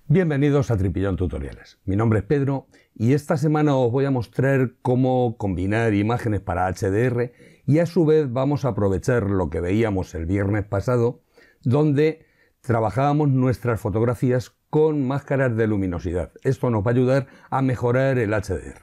Bienvenidos a Tripillón Tutoriales. Mi nombre es Pedro y esta semana os voy a mostrar cómo combinar imágenes para HDR y a su vez vamos a aprovechar lo que veíamos el viernes pasado, donde trabajábamos nuestras fotografías con máscaras de luminosidad. Esto nos va a ayudar a mejorar el HDR.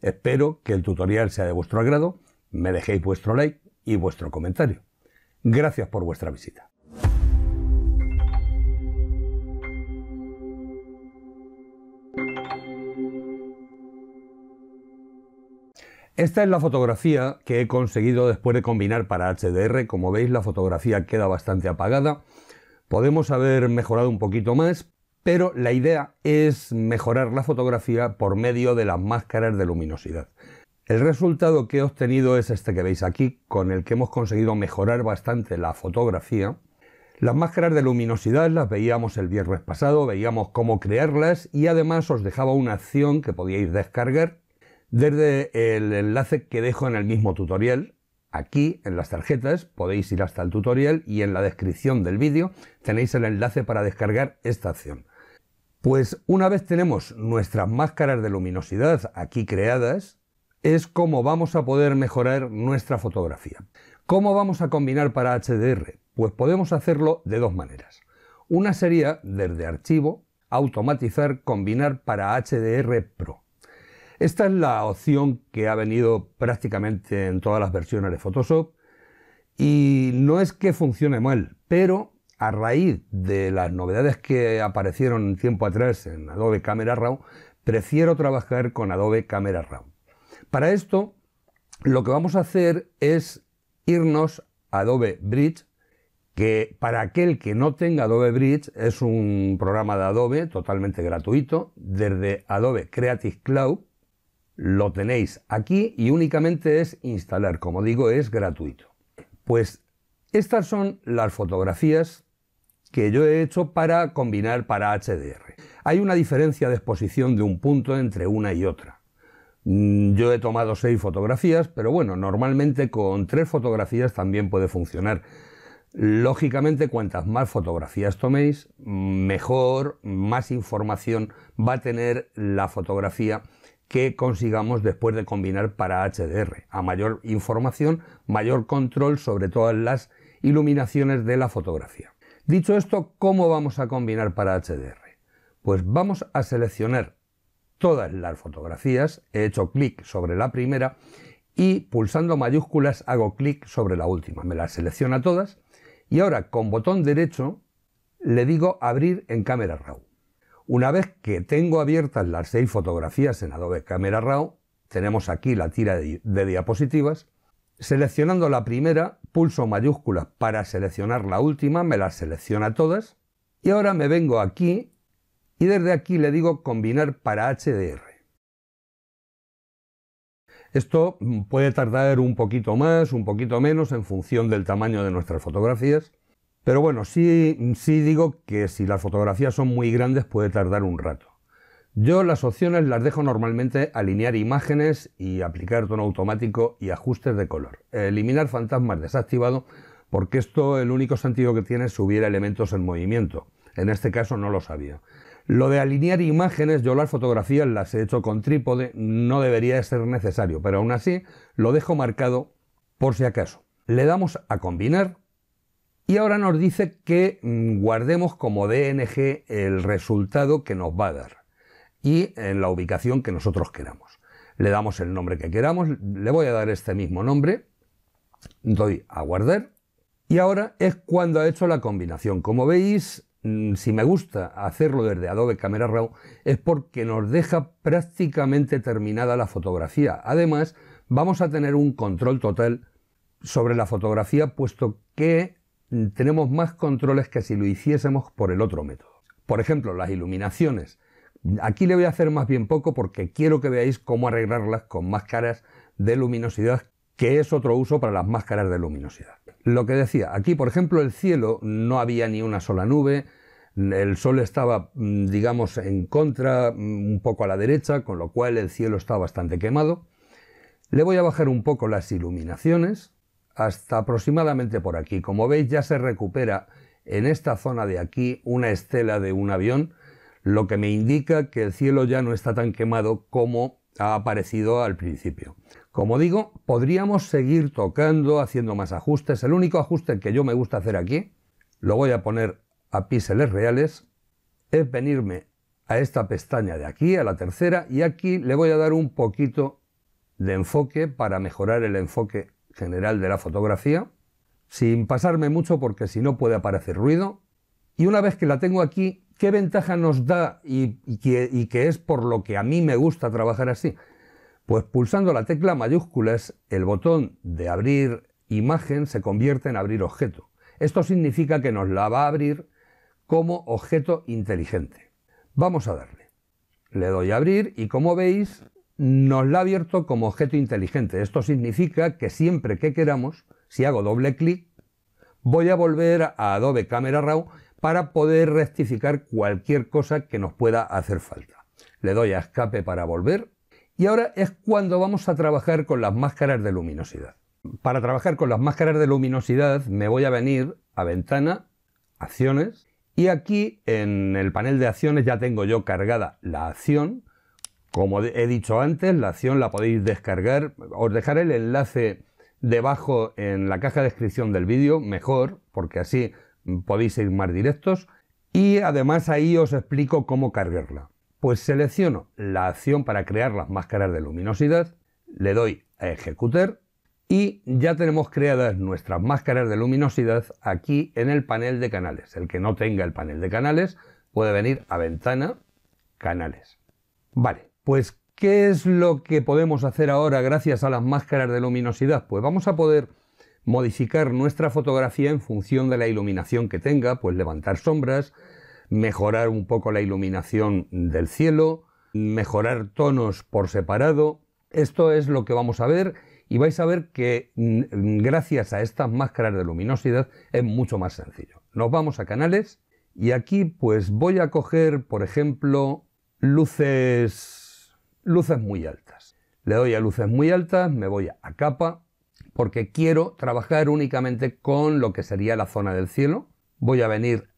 Espero que el tutorial sea de vuestro agrado, me dejéis vuestro like y vuestro comentario. Gracias por vuestra visita. Esta es la fotografía que he conseguido después de combinar para HDR. Como veis, la fotografía queda bastante apagada. Podemos haber mejorado un poquito más, pero la idea es mejorar la fotografía por medio de las máscaras de luminosidad. El resultado que he obtenido es este que veis aquí, con el que hemos conseguido mejorar bastante la fotografía. Las máscaras de luminosidad las veíamos el viernes pasado, veíamos cómo crearlas y además os dejaba una acción que podíais descargar desde el enlace que dejo en el mismo tutorial. Aquí en las tarjetas podéis ir hasta el tutorial y en la descripción del vídeo tenéis el enlace para descargar esta acción. Pues una vez tenemos nuestras máscaras de luminosidad aquí creadas, es como vamos a poder mejorar nuestra fotografía. ¿Cómo vamos a combinar para HDR? Pues podemos hacerlo de dos maneras. Una sería desde Archivo, Automatizar, Combinar para HDR Pro. Esta es la opción que ha venido prácticamente en todas las versiones de Photoshop y no es que funcione mal, pero a raíz de las novedades que aparecieron un tiempo atrás en Adobe Camera Raw, prefiero trabajar con Adobe Camera Raw. Para esto, lo que vamos a hacer es irnos a Adobe Bridge, que para aquel que no tenga Adobe Bridge es un programa de Adobe totalmente gratuito, desde Adobe Creative Cloud. Lo tenéis aquí y únicamente es instalar, como digo, es gratuito. Pues estas son las fotografías que yo he hecho para combinar para HDR. Hay una diferencia de exposición de un punto entre una y otra. Yo he tomado 6 fotografías, pero bueno, normalmente con 3 fotografías también puede funcionar. Lógicamente, cuantas más fotografías toméis, mejor, más información va a tener la fotografía que consigamos después de combinar para HDR. A mayor información, mayor control sobre todas las iluminaciones de la fotografía. Dicho esto, ¿cómo vamos a combinar para HDR? Pues vamos a seleccionar todas las fotografías. He hecho clic sobre la primera y pulsando mayúsculas hago clic sobre la última. Me las selecciona todas y ahora con botón derecho le digo abrir en Camera Raw. Una vez que tengo abiertas las 6 fotografías en Adobe Camera Raw, tenemos aquí la tira de diapositivas. Seleccionando la primera, pulso mayúsculas para seleccionar la última, me las selecciona todas. Y ahora me vengo aquí y desde aquí le digo combinar para HDR. Esto puede tardar un poquito más, un poquito menos en función del tamaño de nuestras fotografías. Pero bueno, sí digo que si las fotografías son muy grandes puede tardar un rato. Yo las opciones las dejo normalmente alinear imágenes y aplicar tono automático y ajustes de color. Eliminar fantasmas desactivado porque esto el único sentido que tiene es subir elementos en movimiento. En este caso no lo sabía. Lo de alinear imágenes, yo las fotografías las he hecho con trípode, no debería ser necesario, pero aún así lo dejo marcado por si acaso. Le damos a combinar. Y ahora nos dice que guardemos como DNG el resultado que nos va a dar y en la ubicación que nosotros queramos. Le damos el nombre que queramos, le voy a dar este mismo nombre, doy a guardar y ahora es cuando ha hecho la combinación. Como veis, si me gusta hacerlo desde Adobe Camera Raw es porque nos deja prácticamente terminada la fotografía. Además, vamos a tener un control total sobre la fotografía puesto que tenemos más controles que si lo hiciésemos por el otro método. Por ejemplo, las iluminaciones. Aquí le voy a hacer más bien poco porque quiero que veáis cómo arreglarlas con máscaras de luminosidad, que es otro uso para las máscaras de luminosidad. Lo que decía, aquí por ejemplo el cielo no había ni una sola nube, el sol estaba digamos en contra, un poco a la derecha, con lo cual el cielo está bastante quemado. Le voy a bajar un poco las iluminaciones hasta aproximadamente por aquí. Como veis ya se recupera en esta zona de aquí una estela de un avión, lo que me indica que el cielo ya no está tan quemado como ha aparecido al principio. Como digo, podríamos seguir tocando, haciendo más ajustes. El único ajuste que yo me gusta hacer aquí, lo voy a poner a píxeles reales, es venirme a esta pestaña de aquí, a la tercera, y aquí le voy a dar un poquito de enfoque para mejorar el enfoque general de la fotografía, sin pasarme mucho porque si no puede aparecer ruido. Y una vez que la tengo aquí, ¿qué ventaja nos da y que es por lo que a mí me gusta trabajar así? Pues pulsando la tecla mayúsculas, el botón de abrir imagen se convierte en abrir objeto. Esto significa que nos la va a abrir como objeto inteligente. Vamos a darle. Le doy a abrir y como veis nos la ha abierto como objeto inteligente. Esto significa que siempre que queramos, si hago doble clic, voy a volver a Adobe Camera Raw para poder rectificar cualquier cosa que nos pueda hacer falta. Le doy a escape para volver y ahora es cuando vamos a trabajar con las máscaras de luminosidad. Para trabajar con las máscaras de luminosidad me voy a venir a Ventana, Acciones, y aquí en el panel de acciones ya tengo yo cargada la acción. Como he dicho antes, la acción la podéis descargar. Os dejaré el enlace debajo en la caja de descripción del vídeo, mejor, porque así podéis ir más directos. Y además ahí os explico cómo cargarla. Pues selecciono la acción para crear las máscaras de luminosidad, le doy a ejecutar y ya tenemos creadas nuestras máscaras de luminosidad aquí en el panel de canales. El que no tenga el panel de canales puede venir a Ventana, Canales. Vale, pues ¿qué es lo que podemos hacer ahora gracias a las máscaras de luminosidad? Pues vamos a poder modificar nuestra fotografía en función de la iluminación que tenga, pues levantar sombras, mejorar un poco la iluminación del cielo, mejorar tonos por separado. Esto es lo que vamos a ver y vais a ver que gracias a estas máscaras de luminosidad es mucho más sencillo. Nos vamos a canales y aquí pues voy a coger, por ejemplo, luces muy altas. Le doy a luces muy altas, me voy a capa porque quiero trabajar únicamente con lo que sería la zona del cielo. Voy a venir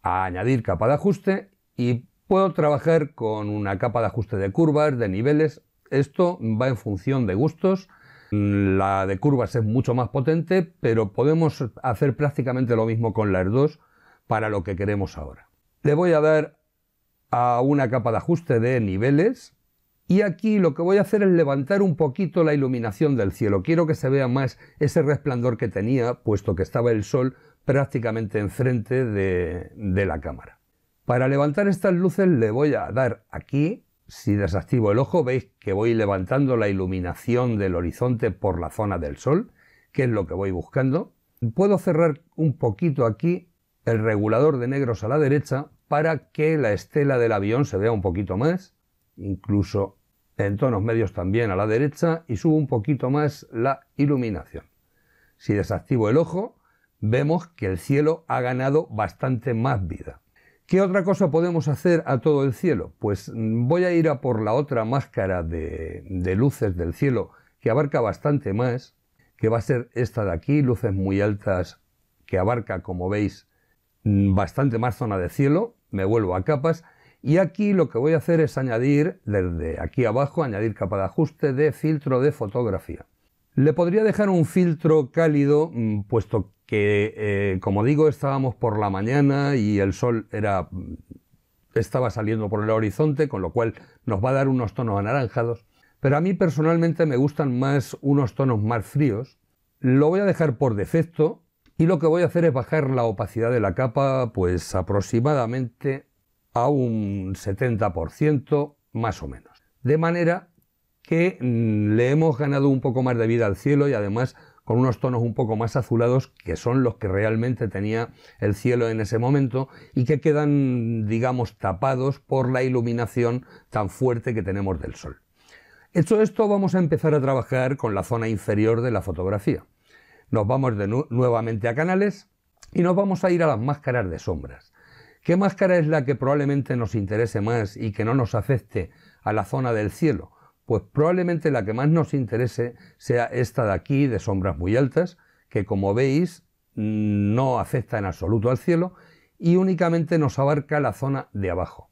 a añadir capa de ajuste y puedo trabajar con una capa de ajuste de curvas, de niveles. Esto va en función de gustos. La de curvas es mucho más potente, pero podemos hacer prácticamente lo mismo con las dos para lo que queremos ahora. Le voy a dar a una capa de ajuste de niveles y aquí lo que voy a hacer es levantar un poquito la iluminación del cielo. Quiero que se vea más ese resplandor que tenía, puesto que estaba el sol prácticamente enfrente de la cámara. Para levantar estas luces le voy a dar aquí. Si desactivo el ojo veis que voy levantando la iluminación del horizonte por la zona del sol, que es lo que voy buscando. Puedo cerrar un poquito aquí el regulador de negros a la derecha para que la estela del avión se vea un poquito más, incluso en tonos medios también a la derecha, y subo un poquito más la iluminación. Si desactivo el ojo vemos que el cielo ha ganado bastante más vida. ¿Qué otra cosa podemos hacer a todo el cielo? Pues voy a ir a por la otra máscara de luces del cielo que abarca bastante más, que va a ser esta de aquí, luces muy altas, que abarca, como veis, bastante más zona de cielo. Me vuelvo a capas y aquí lo que voy a hacer es añadir, desde aquí abajo, añadir capa de ajuste de filtro de fotografía. Le podría dejar un filtro cálido, puesto que, como digo, estábamos por la mañana y el sol estaba saliendo por el horizonte, con lo cual nos va a dar unos tonos anaranjados. Pero a mí personalmente me gustan más unos tonos más fríos. Lo voy a dejar por defecto y lo que voy a hacer es bajar la opacidad de la capa pues aproximadamente a un 70% más o menos. De manera que le hemos ganado un poco más de vida al cielo y además con unos tonos un poco más azulados, que son los que realmente tenía el cielo en ese momento y que quedan, digamos, tapados por la iluminación tan fuerte que tenemos del sol. Hecho esto, vamos a empezar a trabajar con la zona inferior de la fotografía. Nos vamos nuevamente a canales y nos vamos a ir a las máscaras de sombras. ¿Qué máscara es la que probablemente nos interese más y que no nos afecte a la zona del cielo? Pues probablemente la que más nos interese sea esta de aquí, de sombras muy altas, que como veis no afecta en absoluto al cielo y únicamente nos abarca la zona de abajo.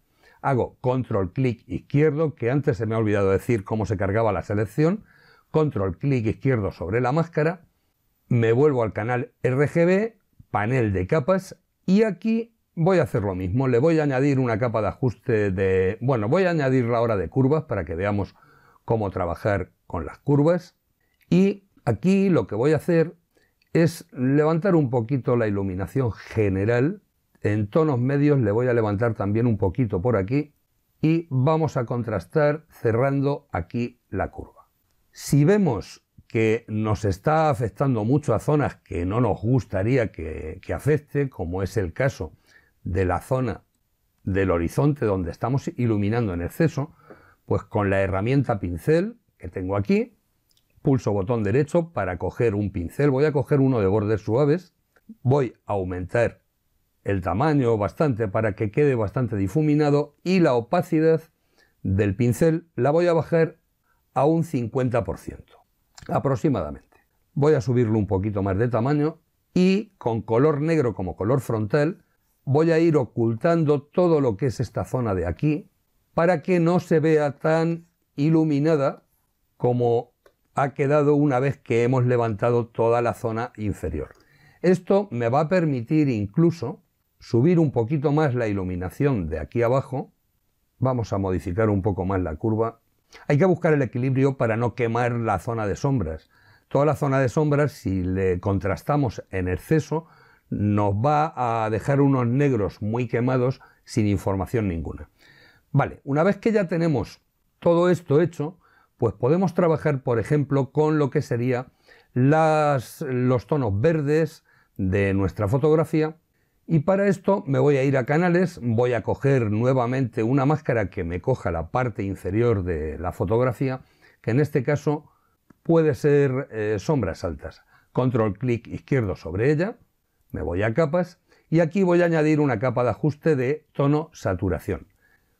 hago control clic izquierdo, que antes se me ha olvidado decir cómo se cargaba la selección, control clic izquierdo sobre la máscara, me vuelvo al canal RGB, panel de capas, y aquí voy a hacer lo mismo, le voy a añadir una capa de ajuste de... Bueno, voy a añadirla ahora de curvas para que veamos cómo trabajar con las curvas, y aquí lo que voy a hacer es levantar un poquito la iluminación general. En tonos medios le voy a levantar también un poquito por aquí y vamos a contrastar cerrando aquí la curva. Si vemos que nos está afectando mucho a zonas que no nos gustaría que afecte, como es el caso de la zona del horizonte donde estamos iluminando en exceso, pues con la herramienta pincel que tengo aquí, pulso botón derecho para coger un pincel, voy a coger uno de bordes suaves, voy a aumentar el tamaño bastante para que quede bastante difuminado y la opacidad del pincel la voy a bajar a un 50% aproximadamente. Voy a subirlo un poquito más de tamaño y con color negro como color frontal voy a ir ocultando todo lo que es esta zona de aquí para que no se vea tan iluminada como ha quedado una vez que hemos levantado toda la zona inferior. Esto me va a permitir incluso subir un poquito más la iluminación de aquí abajo. Vamos a modificar un poco más la curva. Hay que buscar el equilibrio para no quemar la zona de sombras. Toda la zona de sombras, si le contrastamos en exceso, nos va a dejar unos negros muy quemados sin información ninguna. Vale, una vez que ya tenemos todo esto hecho, pues podemos trabajar, por ejemplo, con lo que sería los tonos verdes de nuestra fotografía. Y para esto me voy a ir a canales, voy a coger nuevamente una máscara que me coja la parte inferior de la fotografía, que en este caso puede ser sombras altas. Control clic izquierdo sobre ella, me voy a capas y aquí voy a añadir una capa de ajuste de tono saturación.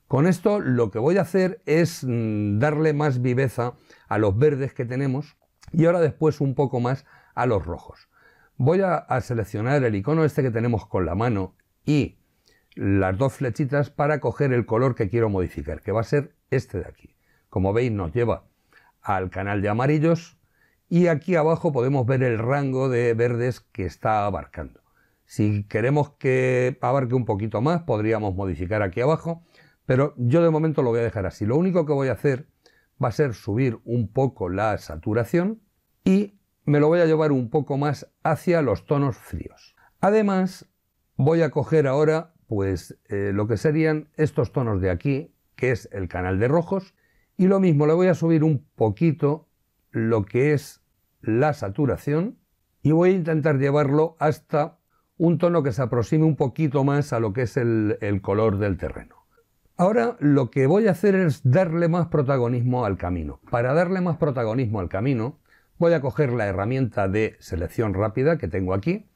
Con esto lo que voy a hacer es darle más viveza a los verdes que tenemos y ahora después un poco más a los rojos. Voy a seleccionar el icono este que tenemos con la mano y las dos flechitas para coger el color que quiero modificar, que va a ser este de aquí. Como veis nos lleva al canal de amarillos y aquí abajo podemos ver el rango de verdes que está abarcando. Si queremos que abarque un poquito más podríamos modificar aquí abajo, pero yo de momento lo voy a dejar así. Lo único que voy a hacer va a ser subir un poco la saturación y me lo voy a llevar un poco más hacia los tonos fríos. Además, voy a coger ahora pues lo que serían estos tonos de aquí, que es el canal de rojos, y lo mismo le voy a subir un poquito lo que es la saturación y voy a intentar llevarlo hasta un tono que se aproxime un poquito más a lo que es el color del terreno. Ahora lo que voy a hacer es darle más protagonismo al camino. Para darle más protagonismo al camino, voy a coger la herramienta de selección rápida que tengo aquí.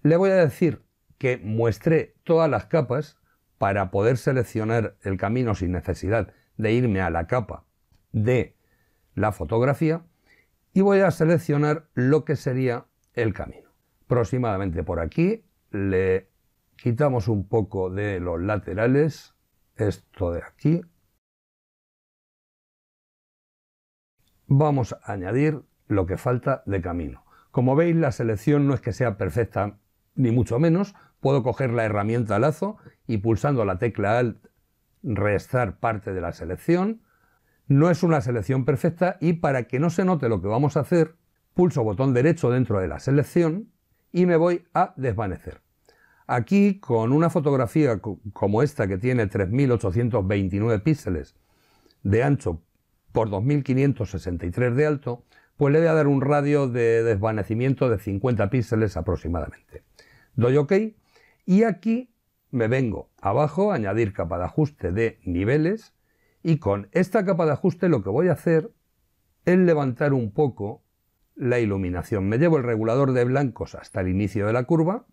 Le voy a decir que muestre todas las capas para poder seleccionar el camino sin necesidad de irme a la capa de la fotografía y voy a seleccionar lo que sería el camino. Aproximadamente por aquí le quitamos un poco de los laterales, esto de aquí. Vamos a añadir lo que falta de camino. Como veis, la selección no es que sea perfecta ni mucho menos. Puedo coger la herramienta lazo y pulsando la tecla Alt restar parte de la selección. No es una selección perfecta y para que no se note lo que vamos a hacer, pulso botón derecho dentro de la selección y me voy a desvanecer. Aquí, con una fotografía como esta que tiene 3829 píxeles de ancho por 2563 de alto, pues le voy a dar un radio de desvanecimiento de 50 píxeles aproximadamente. Doy OK y aquí me vengo abajo a añadir capa de ajuste de niveles y con esta capa de ajuste lo que voy a hacer es levantar un poco la iluminación. Me llevo el regulador de blancos hasta el inicio de la curva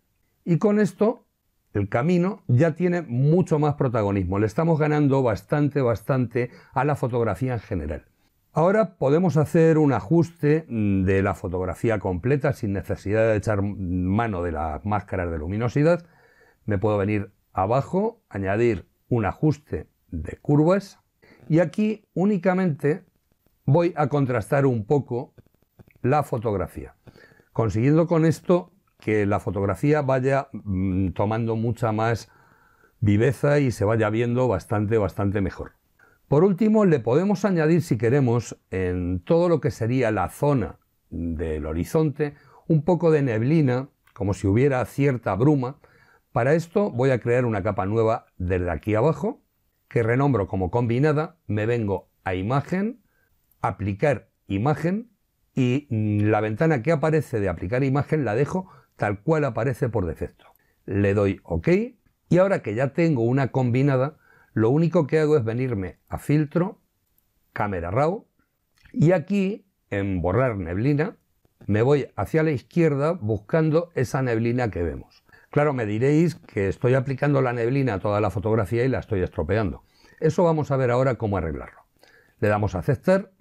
y con esto el camino ya tiene mucho más protagonismo. Le estamos ganando bastante a la fotografía en general. Ahora podemos hacer un ajuste de la fotografía completa sin necesidad de echar mano de las máscaras de luminosidad. Me puedo venir abajo, añadir un ajuste de curvas y aquí únicamente voy a contrastar un poco la fotografía, consiguiendo con esto que la fotografía vaya tomando mucha más viveza y se vaya viendo bastante mejor. Por último, le podemos añadir, si queremos, en todo lo que sería la zona del horizonte, un poco de neblina, como si hubiera cierta bruma. Para esto voy a crear una capa nueva desde aquí abajo, que renombro como combinada, me vengo a imagen, aplicar imagen y la ventana que aparece de aplicar imagen la dejo tal cual aparece por defecto. Le doy OK y ahora que ya tengo una combinada, lo único que hago es venirme a filtro, cámara RAW y aquí en borrar neblina me voy hacia la izquierda buscando esa neblina que vemos. Claro, me diréis que estoy aplicando la neblina a toda la fotografía y la estoy estropeando. Eso vamos a ver ahora cómo arreglarlo. Le damos a aceptar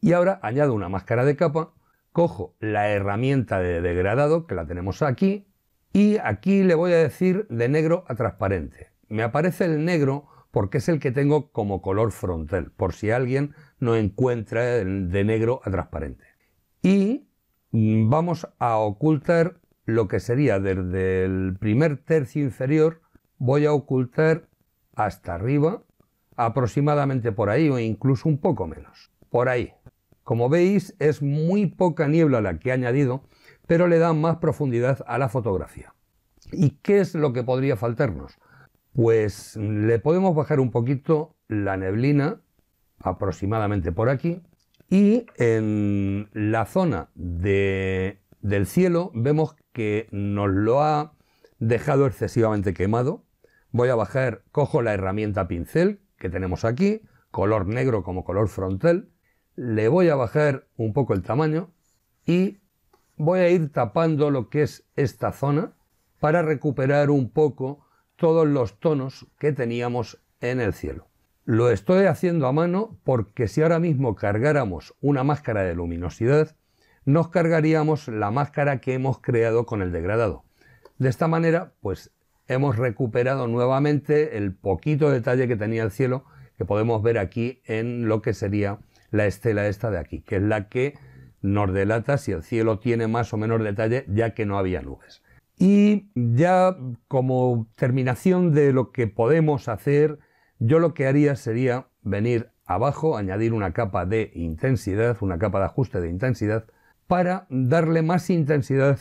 y ahora añado una máscara de capa, cojo la herramienta de degradado que la tenemos aquí y aquí le voy a decir de negro a transparente. Me aparece el negro porque es el que tengo como color frontal, por si alguien no encuentra el de negro a transparente. Y vamos a ocultar lo que sería desde el primer tercio inferior, voy a ocultar hasta arriba, aproximadamente por ahí o incluso un poco menos, por ahí. Como veis es muy poca niebla la que he añadido, pero le da más profundidad a la fotografía. ¿Y qué es lo que podría faltarnos? Pues le podemos bajar un poquito la neblina, aproximadamente por aquí, y en la zona del cielo vemos que nos lo ha dejado excesivamente quemado. Voy a bajar, cojo la herramienta pincel que tenemos aquí, color negro como color frontal, le voy a bajar un poco el tamaño y voy a ir tapando lo que es esta zona para recuperar un poco todos los tonos que teníamos en el cielo. Lo estoy haciendo a mano porque si ahora mismo cargáramos una máscara de luminosidad, nos cargaríamos la máscara que hemos creado con el degradado. De esta manera, pues hemos recuperado nuevamente el poquito detalle que tenía el cielo, que podemos ver aquí en lo que sería la estela esta de aquí, que es la que nos delata si el cielo tiene más o menos detalle, ya que no había nubes. Y ya como terminación de lo que podemos hacer, yo lo que haría sería venir abajo, añadir una capa de intensidad, una capa de ajuste de intensidad, para darle más intensidad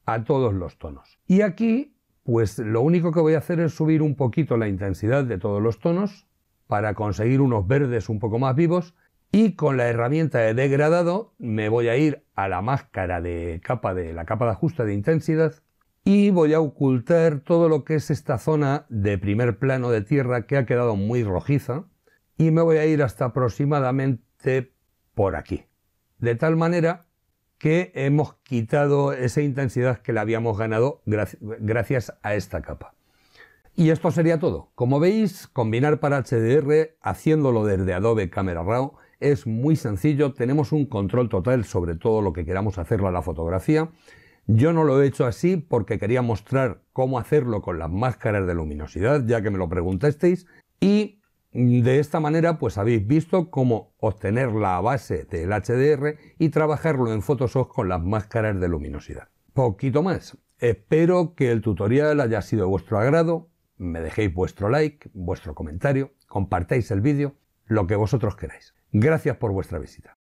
a todos los tonos. Y aquí, pues lo único que voy a hacer es subir un poquito la intensidad de todos los tonos para conseguir unos verdes un poco más vivos y con la herramienta de degradado me voy a ir a la máscara de la capa de ajuste de intensidad y voy a ocultar todo lo que es esta zona de primer plano de tierra que ha quedado muy rojiza y me voy a ir hasta aproximadamente por aquí. De tal manera que hemos quitado esa intensidad que le habíamos ganado gracias a esta capa. Y esto sería todo. Como veis, combinar para HDR haciéndolo desde Adobe Camera Raw es muy sencillo. Tenemos un control total sobre todo lo que queramos hacerlo a la fotografía. Yo no lo he hecho así porque quería mostrar cómo hacerlo con las máscaras de luminosidad, ya que me lo preguntasteis. Y de esta manera pues habéis visto cómo obtener la base del HDR y trabajarlo en Photoshop con las máscaras de luminosidad. Poquito más. Espero que el tutorial haya sido de vuestro agrado. Me dejéis vuestro like, vuestro comentario, compartáis el vídeo, lo que vosotros queráis. Gracias por vuestra visita.